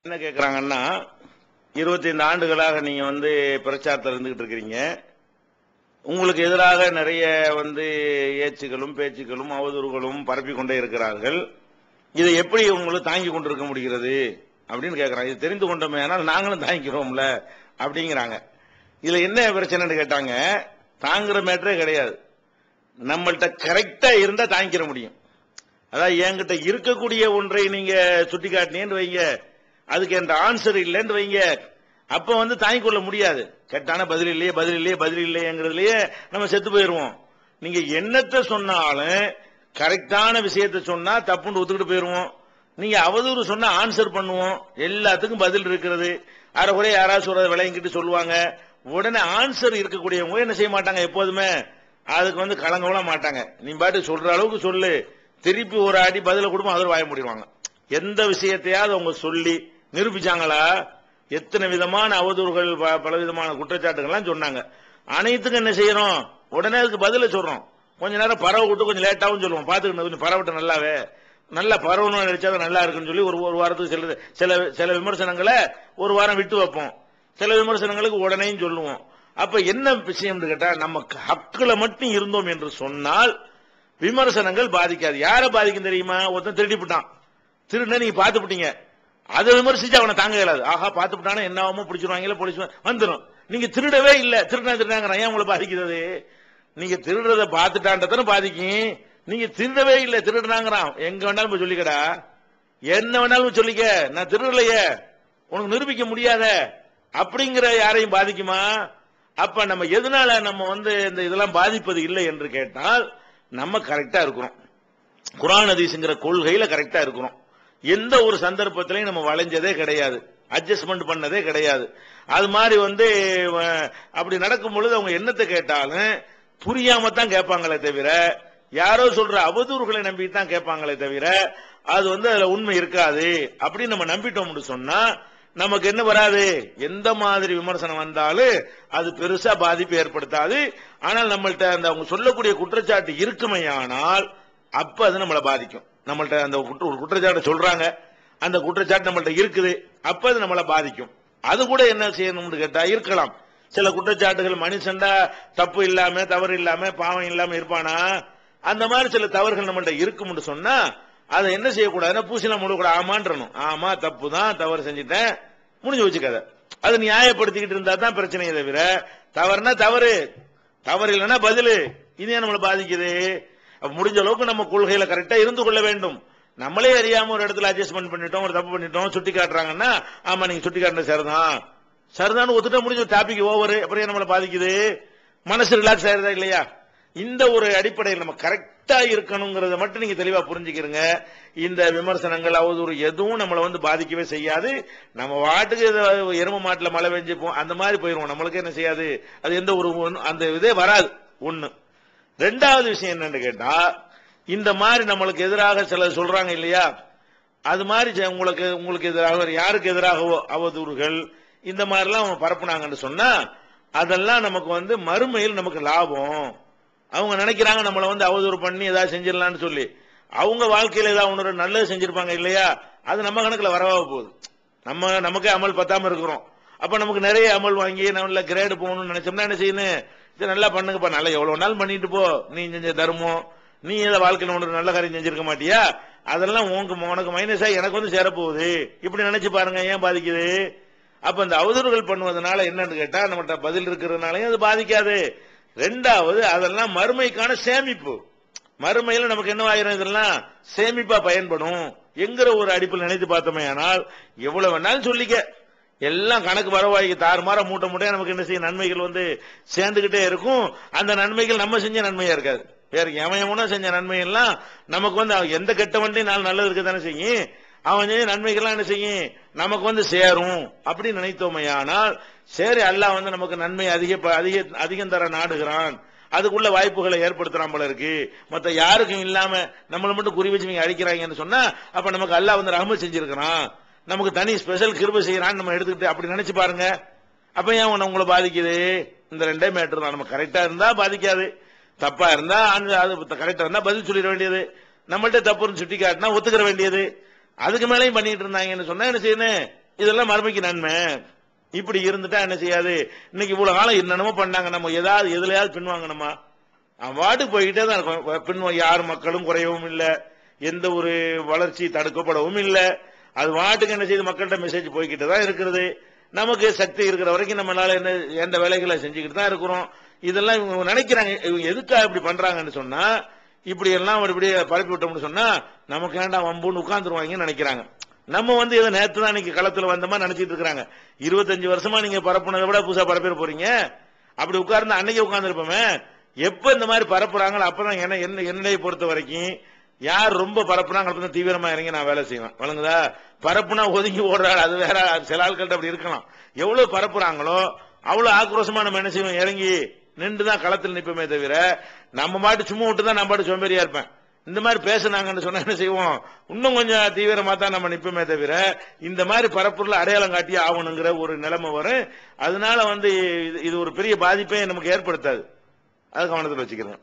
என்ன கேட்குறாங்கன்னா, 25 ஆண்டுகளாக நீங்க பிரச்சாரத்தில் இருந்துகிட்டு இருக்கிறீங்க. உங்களுக்கு எதிராக நிறைய ஏச்சுகளும் பேச்சுகளும் அவதூறுகளும் பரப்பிக் கொண்டே இருக்கிறார்கள். இதை எப்படி உங்களுக்கு தாங்கிக் கொண்டிருக்க முடிகிறது அப்படின்னு கேட்கறாங்க. இது தெரிந்து கொண்டோமே ஆனால் நாங்களும் தாங்கிக்கிறோம்ல அப்படிங்கிறாங்க. இதுல என்ன பிரச்சனைன்னு கேட்டாங்க, தாங்குற மேட்டரே கிடையாது. நம்மள்ட்ட கரெக்டா இருந்தா தாங்கிக்கிற முடியும். அதாவது என்கிட்ட இருக்கக்கூடிய ஒன்றை நீங்க சுட்டி காட்டினேன்னு வைங்க, அதுக்கு என்ற ஆன்சர் இல்லைன்னு வைங்க, அப்ப தாங்கிக் கொள்ள முடியாது. கரெக்டான பதில் இல்லையே பதில் இல்லையே பதில் இல்லையேங்கிறதுலயே நம்ம செத்து போயிருவோம். நீங்க என்னத்தை சொன்னாலும் கரெக்டான விஷயத்தை சொன்னா தப்புன்னு ஒத்துக்கிட்டு போயிருவோம். நீங்க அவதூறு சொன்னா ஆன்சர் பண்ணுவோம். எல்லாத்துக்கும் பதில் இருக்கிறது. அரைக்குறை யாராவது சொல்றதை விளையங்கிட்டு சொல்லுவாங்க. உடனே ஆன்சர் இருக்கக்கூடியவங்க என்ன செய்ய மாட்டாங்க, எப்போதுமே அதுக்கு கலங்கவலாம் மாட்டாங்க. நீ பாட்டு சொல்ற அளவுக்கு சொல்லு, திருப்பி ஒரு அடி பதில கொடுப்போம், அதில் வாய முடிவாங்க. எந்த விஷயத்தையாவது அவங்க சொல்லி நிரூபிச்சாங்களா? எத்தனை விதமான அவதூறுகள் பல விதமான குற்றச்சாட்டுகள்லாம் சொன்னாங்க. அனைத்துக்கும் என்ன செய்யறோம், உடனே அதுக்கு பதில சொல்றோம். கொஞ்ச நேரம் பரவ விட்டு கொஞ்சம் லேட்டாவும் சொல்லுவோம். பாத்துக்கிட்டு கொஞ்சம் பரவட்ட நல்லாவே நல்லா பரவணும் நினைச்சா நல்லா இருக்குன்னு சொல்லி ஒரு வாரத்துக்கு சில விமர்சனங்களை ஒரு வாரம் விட்டு வைப்போம். சில விமர்சனங்களுக்கு உடனேயும் சொல்லுவோம். அப்ப என்ன விஷயம் கேட்டா, நம்ம ஹக்குல மட்டும் இருந்தோம் என்று சொன்னால் விமர்சனங்கள் பாதிக்காது. யாரை பாதிக்கும் தெரியுமா? ஒருத்தன் திருடிவிட்டான், திருட நீங்க பாத்துட்டீங்க, அதை விமர்சிச்சு அவனை தாங்க இயலாது. ஆஹா பாத்துட்டானா என்ன ஆகுமோ, பிடிச்சிருவாங்க போலீஸ் வந்துடும். நீங்க திருடவே இல்ல, திருடாங்கிறான், ஏன் உங்களை பாதிக்கிறது? நீங்க திருடுறத பாத்துட்டான்றதானே பாதிக்கும். நீங்க திருடவே இல்ல, திருடுறாங்கிறான், எங்க வேணாலும் போய் சொல்லிக்கடா, என்ன வேணாலும் சொல்லிக்க, நான் திருடலையே, உனக்கு நிரூபிக்க முடியாத அப்படிங்கிற யாரையும் பாதிக்குமா? அப்ப நம்ம எதனால நம்ம இந்த இதெல்லாம் பாதிப்பது இல்லை என்று கேட்டால், நம்ம கரெக்டா இருக்கிறோம், குர்ஆன் ஹதீஸ்ங்கிற கொள்கையில கரெக்டா இருக்கிறோம். எந்த ஒரு சந்தர்ப்பத்திலையும் நம்ம வளைஞ்சதே கிடையாது, அட்ஜஸ்ட்மெண்ட் பண்ணதே கிடையாது. அது மாதிரி அப்படி நடக்கும் பொழுது அவங்க என்னத்தை கேட்டாலும் புரியாம தான் கேட்பாங்களே தவிர, யாரோ சொல்ற அவதூறுகளை நம்பி தான் கேட்பாங்களே தவிர, அது அதுல உண்மை இருக்காது. அப்படின்னு நம்ம நம்பிட்டோம்னு சொன்னா நமக்கு என்ன வராது, எந்த மாதிரி விமர்சனம் வந்தாலும் அது பெருசா பாதிப்பு ஏற்படுத்தாது. ஆனால் நம்மள்ட்ட அவங்க சொல்லக்கூடிய குற்றச்சாட்டு இருக்குமையானால் அப்ப அது நம்மளை பாதிக்கும். நம்மள்ட்ட அந்த ஒரு குற்றச்சாட்டை சொல்றாங்க, அந்த குற்றச்சாட்டு நம்மள்ட்ட இருக்குது, அப்ப அது நம்மளை பாதிக்கும். அது கூட என்ன செய்யணும்னு கேட்டா, இருக்கலாம் சில குற்றச்சாட்டுகள் மனுஷன்டா தப்பு இல்லாம தவறு இல்லாம பாவம் இல்லாம இருப்பானா, அந்த மாதிரி சில தவறுகள் நம்மள்ட்ட இருக்கும்னு சொன்னா அதை என்ன செய்யக்கூடாதுன்னா பூசிலாம் முழுக்கூடாது, ஆமான்றணும். ஆமா தப்பு தான், தவறு செஞ்சுட்டேன், முடிஞ்சு வச்சுக்காத. அது நியாயப்படுத்திக்கிட்டு இருந்தா தான் பிரச்சனையை தவிர, தவறுனா தவறு, தவறு இல்லைன்னா பதிலு, இதே நம்மளை பாதிக்குது. முடிஞ்ச அளவுக்கு நம்ம கொள்கையில கரெக்டா இருந்து கொள்ள வேண்டும். நம்மளே அறியாம ஒரு இடத்துல அட்ஜஸ்ட்மெண்ட் பண்ணிட்டோம், ஒரு தப்பு பண்ணிட்டோம், சுட்டி காட்டுறாங்கன்னா ஆமா நீங்க சுட்டி காட்டுறது சரிதான், சரிதான் ஒத்துட்டா முடிஞ்ச டாபிக் ஓவர். அப்புறம் நம்மளை பாதிக்குது, மனசு ரிலாக்ஸ் ஆயிருதா இல்லையா? இந்த ஒரு அடிப்படையில் நம்ம கரெக்டா இருக்கணுங்கிறத மட்டும் நீங்க தெளிவா புரிஞ்சுக்கிறீங்க. இந்த விமர்சனங்கள் அவதூறு எதுவும் நம்மளை பாதிக்கவே செய்யாது. நம்ம வாட்டுக்கு எரும மாட்டுல மழை பெஞ்சுப்போம், அந்த மாதிரி போயிருவோம். நம்மளுக்கு என்ன செய்யாது, அது எந்த ஒரு அந்த இதே வராது. ஒண்ணு. ரெண்டாவது விஷயம் என்னன்னு கேட்டா, இந்த மாதிரி நம்மளுக்கு எதிராக சிலர் சொல்றாங்க இல்லையா, அது மாதிரி உங்களுக்கு எதிராக யாருக்கு எதிராகவோ அவதூறுகள் இந்த மாதிரிலாம் அவங்க பரப்புனாங்கன்னு சொன்னா அதெல்லாம் நமக்கு மறுமையில் நமக்கு லாபம். அவங்க நினைக்கிறாங்க நம்மளை அவதூறு பண்ணி ஏதாவது செஞ்சிடலாம்னு சொல்லி, அவங்க வாழ்க்கையில ஏதாவது ஒன்று நல்லது செஞ்சிருப்பாங்க இல்லையா, அது நம்ம கணக்குல வரவா போகுது. நமக்கே அமல் பத்தாம இருக்கிறோம். அப்ப நமக்கு நிறைய அமல் வாங்கி நல்ல கிரேடு போகணும்னு நினைச்சோம்னா என்ன செய்யணும், இது நல்லா பண்ணுங்கப்பா, நல்லா எவ்வளவு நாள் பண்ணிட்டு போ, நீ செஞ்ச தர்மம், நீ ஏதாவது வாழ்க்கையில ஒன்று நல்ல காரியம் செஞ்சிருக்க மாட்டியா, அதெல்லாம் உனக்கு மைனஸா எனக்கு சேரப்போகுது, இப்படி நினைச்சு பாருங்க, ஏன் பாதிக்குது? அப்ப இந்த அவதூறுகள் பண்ணுவதனால என்னன்னு கேட்டா, நம்மகிட்ட பதில் இருக்கிறதுனாலயும் அது பாதிக்காது. ரெண்டாவது, அதெல்லாம் மறுமைக்கான சேமிப்பு. மறுமையில நமக்கு என்ன ஆயிரும், இதெல்லாம் சேமிப்பா பயன்படும் என்கிற ஒரு அடிப்பில் நினைத்து பார்த்தோமே. ஆனால் எவ்வளவு வேணாலும் சொல்லிக்க, எல்லாம் கணக்கு வரவாய்க்கு தாறுமாற மூட்டை மூட்டையா நமக்கு என்ன செய்ய நன்மைகள் சேர்ந்துகிட்டே இருக்கும். அந்த நன்மைகள் நம்ம செஞ்ச நன்மையா இருக்காது, வேற எவனா செஞ்ச நன்மை எல்லாம் நமக்கு எந்த கெட்ட வண்டியும் நாள் நல்லது இருக்க தானே செய்யும். அவன் செஞ்ச நன்மைகள்லாம் என்ன செய்யும், நமக்கு சேரும் அப்படின்னு நினைத்தோமையானால் சரி, அல்லாஹ் நமக்கு நன்மை அதிகம் தர நாடுகிறான், அதுக்குள்ள வாய்ப்புகளை ஏற்படுத்துறான் போல இருக்கு, மத்த யாருக்கும் இல்லாம நம்மளை மட்டும் குறி வச்சு நீங்க அடிக்கிறாங்கன்னு சொன்னா அப்ப நமக்கு அல்லாஹ் ரஹ்மத் செஞ்சிருக்கிறான், நமக்கு தனி ஸ்பெஷல் கிருபை செய்யறான்னு நம்ம எடுத்துக்கிட்டு அப்படி நினைச்சு பாருங்க. அப்ப ஏன் உங்களை பாதிக்குது? இந்த ரெண்டே மேட்டர் தான். நம்ம கரெக்டா இருந்தா பாதிக்காது, தப்பா இருந்தா அது கரெக்டா இருந்தா பதில் சொல்லிட வேண்டியது, நம்மள்ட்ட தப்புன்னு சுட்டி காட்டினா ஒத்துக்கிற வேண்டியது. அதுக்கு மேலேயும் பண்ணிட்டு இருந்தாங்கன்னு சொன்னா என்ன செய்யணும், இதெல்லாம் மறுமைக்கு நன்மை. இப்படி இருந்துட்டா என்ன செய்யாது? இன்னைக்கு இவ்வளவு காலம் என்னென்னமோ பண்ணாங்க, நம்ம ஏதாவது எதுலயாவது பின்வாங்கணுமா? வாட்டுக்கு போய்கிட்டே தான் இருக்கும். பின்வாங்க யார் மக்களும் குறையவும் இல்லை, எந்த ஒரு வளர்ச்சி தடுக்கப்படவும் இல்லை. அது வாட்டுக்கு என்ன செய்யுது? மக்கள்கிட்ட மெசேஜ் போய்கிட்டு தான் இருக்கிறது. நமக்கு சக்தி இருக்கிற வரைக்கும் நம்மளால என்ன எந்த வேலைகளை செஞ்சுக்கிட்டு தான் இருக்கிறோம். இதெல்லாம் இவங்க நினைக்கிறாங்க. இவங்க எதுக்காக இப்படி பண்றாங்கன்னு சொன்னா, இப்படி எல்லாம் இப்படி பரப்பி விட்டோம்னு சொன்னா நமக்கு ஏண்டா வம்புன்னு உட்கார்ந்துருவாங்கன்னு நினைக்கிறாங்க. நம்ம வந்து இதை நேற்று தான் இன்னைக்கு களத்துல வந்த மாதிரி நினைச்சிட்டு இருக்கிறாங்க. 25 வருஷமா நீங்க பரப்புனதை விட புதுசா பரப்பிட போறீங்க. அப்படி உட்கார்ந்து அன்னைக்கு உட்கார்ந்து இருப்போமே. எப்ப இந்த மாதிரி பரப்புறாங்களோ அப்பதான் என்னைய பொறுத்த வரைக்கும் யார் ரொம்ப பரப்புறாங்க அப்பதான் தீவிரமா இறங்கி நான் வேலை செய்வேன். வழங்குதா? பரப்புனா ஒதுங்கி ஓடுறாள், அது வேற. சில ஆட்கள்ட்ட அப்படி இருக்கலாம். எவ்வளவு பரப்புறாங்களோ அவ்வளவு ஆக்ரோஷமா நம்ம என்ன செய்வோம்? இறங்கி நின்றுதான் களத்தில் நிற்போமே தவிர, நம்ம பாட்டு சும்மா விட்டு தான் நான் பாட்டு சோம்பேறியா இருப்பேன். இந்த மாதிரி பேசுனாங்கன்னு சொன்னா என்ன செய்வோம்? இன்னும் கொஞ்சம் தீவிரமா தான் நம்ம நிற்போமே தவிர, இந்த மாதிரி பரப்புல அடையாளம் காட்டி ஆகணுங்கிற ஒரு நிலைமை வரும். அதனால வந்து இது ஒரு பெரிய பாதிப்பை நமக்கு ஏற்படுத்தாது. அது கவனத்தில் வச்சுக்கிறேன்.